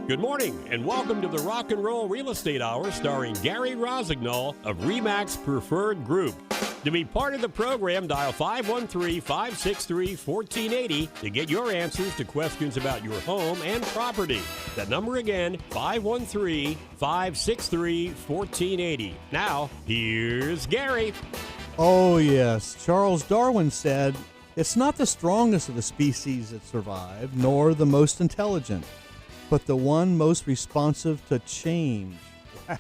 Good morning, and welcome to the Rock and Roll Real Estate Hour starring Gary Rossignol of RE/MAX Preferred Group. To be part of the program, dial 513-563-1480 to get your answers to questions about your home and property. That number again, 513-563-1480. Now, here's Gary. Oh, yes. Charles Darwin said, "It's not the strongest of the species that survive, nor the most intelligent, but the one most responsive to change."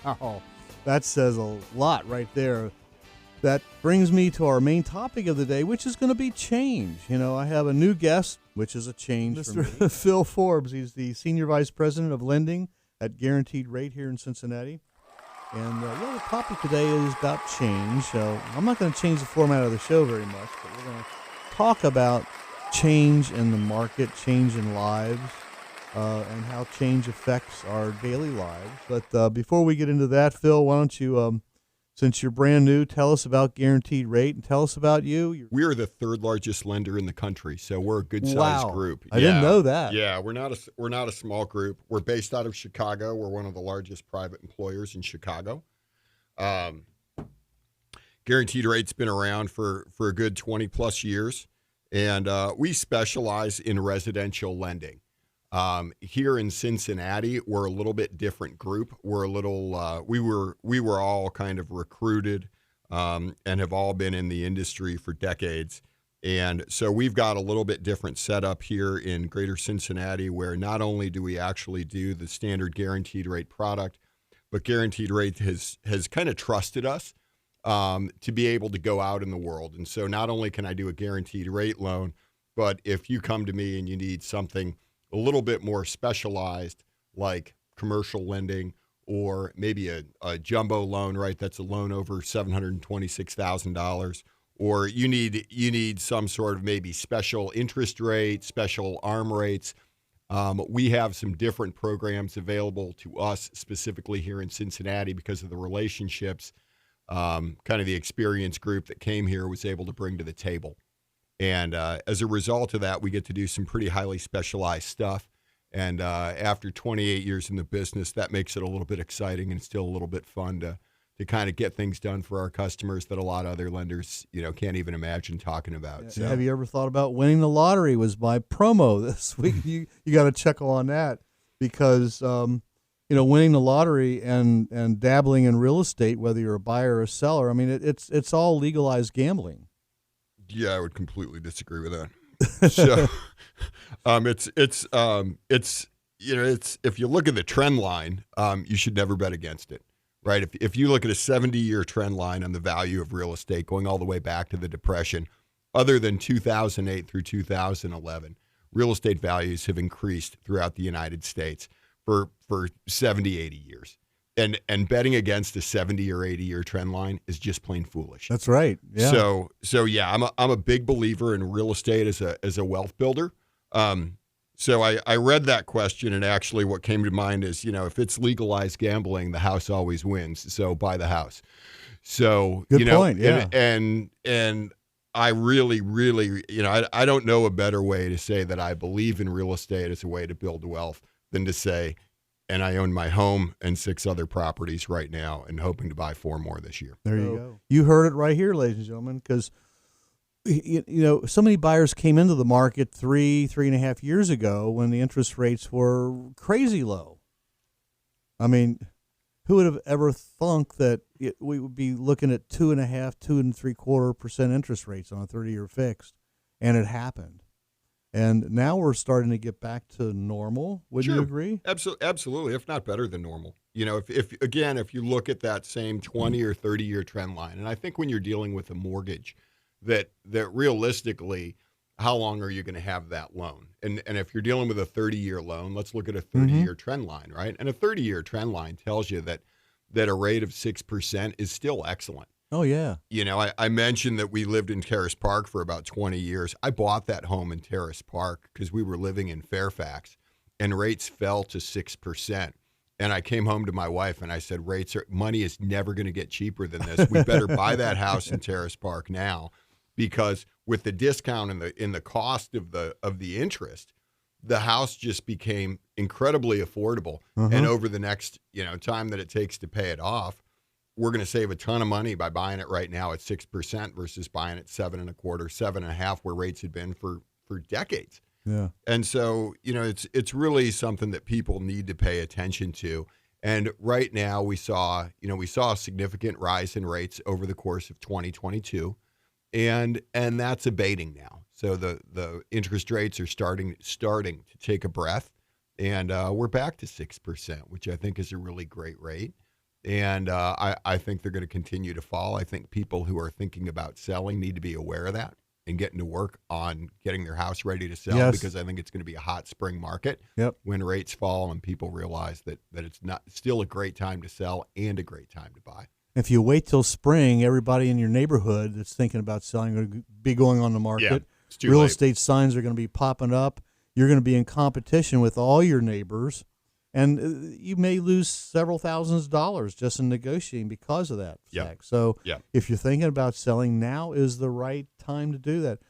Wow, that says a lot right there. That brings me to our main topic of the day, which is going to be change. You know, I have a new guest, which is a change for me. Phil Forbes. He's the Senior Vice President of Lending at Guaranteed Rate here in Cincinnati. And the topic today is about change. So I'm not going to change the format of the show very much, but we're going to talk about change in the market, change in lives, and how change affects our daily lives. But before we get into that, Phil, why don't you, since you're brand new, tell us about Guaranteed Rate and tell us about you. We are the third largest lender in the country, so we're a good-sized group. I didn't know that. Yeah, we're not a small group. We're based out of Chicago. We're one of the largest private employers in Chicago. Guaranteed Rate's been around for a good 20-plus years, and we specialize in residential lending. Here in Cincinnati, we're a little bit different group. We're a little, we were all kind of recruited, and have all been in the industry for decades. And so we've got a little bit different setup here in greater Cincinnati, where not only do we actually do the standard Guaranteed Rate product, but Guaranteed Rate has kind of trusted us, to be able to go out in the world. And so not only can I do a Guaranteed Rate loan, but if you come to me and you need something a little bit more specialized, like commercial lending, or maybe a jumbo loan, right? That's a loan over $726,000, or you need some sort of maybe special interest rate, special ARM rates. We have some different programs available to us specifically here in Cincinnati because of the relationships, kind of the experience group that came here was able to bring to the table. And as a result of that, we get to do some pretty highly specialized stuff. And after 28 years in the business, that makes it a little bit exciting and still a little bit fun to kind of get things done for our customers that a lot of other lenders, can't even imagine talking about. So. Have you ever thought about winning the lottery? Was my promo this week. You got to chuckle on that because, winning the lottery and dabbling in real estate, whether you're a buyer or a seller, I mean, it's all legalized gambling. Yeah, I would completely disagree with that. So, it's if you look at the trend line, you should never bet against it, right? If you look at a 70-year trend line on the value of real estate going all the way back to the Depression, other than 2008 through 2011, real estate values have increased throughout the United States for 70, 80 years. And betting against a 70 or 80-year trend line is just plain foolish. That's right. Yeah. So yeah, I'm a big believer in real estate as a wealth builder. So I read that question, and actually what came to mind is, if it's legalized gambling, the house always wins. So buy the house. So good point. Yeah. And I really, really, I don't know a better way to say that I believe in real estate as a way to build wealth than to say, and I own my home and 6 other properties right now and hoping to buy 4 more this year. There you go. You heard it right here, ladies and gentlemen, because, so many buyers came into the market 3.5 years ago when the interest rates were crazy low. I mean, who would have ever thunk that we would be looking at 2.5%, 2.75% interest rates on a 30-year fixed? And it happened. And now we're starting to get back to normal. Would you agree? Absolutely, if not better than normal. If you look at that same 20 or 30-year trend line, and I think when you're dealing with a mortgage, that realistically, how long are you going to have that loan? And if you're dealing with a 30-year loan, let's look at a 30-year trend line, right? And a 30-year trend line tells you that a rate of 6% is still excellent. Oh, yeah. I mentioned that we lived in Terrace Park for about 20 years. I bought that home in Terrace Park because we were living in Fairfax, and rates fell to 6%. And I came home to my wife and I said, money is never going to get cheaper than this. We better buy that house in Terrace Park now, because with the discount and the cost of the interest, the house just became incredibly affordable. And over the next, time that it takes to pay it off, we're going to save a ton of money by buying it right now at 6% versus buying it 7.25%, 7.5%, where rates had been for decades. Yeah. And so, it's really something that people need to pay attention to. And right now we saw a significant rise in rates over the course of 2022, and that's abating now. So the interest rates are starting to take a breath, and we're back to 6%, which I think is a really great rate. And I think they're going to continue to fall. I think people who are thinking about selling need to be aware of that and getting to work on getting their house ready to sell, because I think it's going to be a hot spring market when rates fall and people realize that it's not still a great time to sell and a great time to buy. If you wait till spring, everybody in your neighborhood that's thinking about selling will be going on the market. Yeah, it's too Real late. estate signs are going to be popping up. You're going to be in competition with all your neighbors, and you may lose several thousands of dollars just in negotiating because of that fact. So if you're thinking about selling, now is the right time to do that.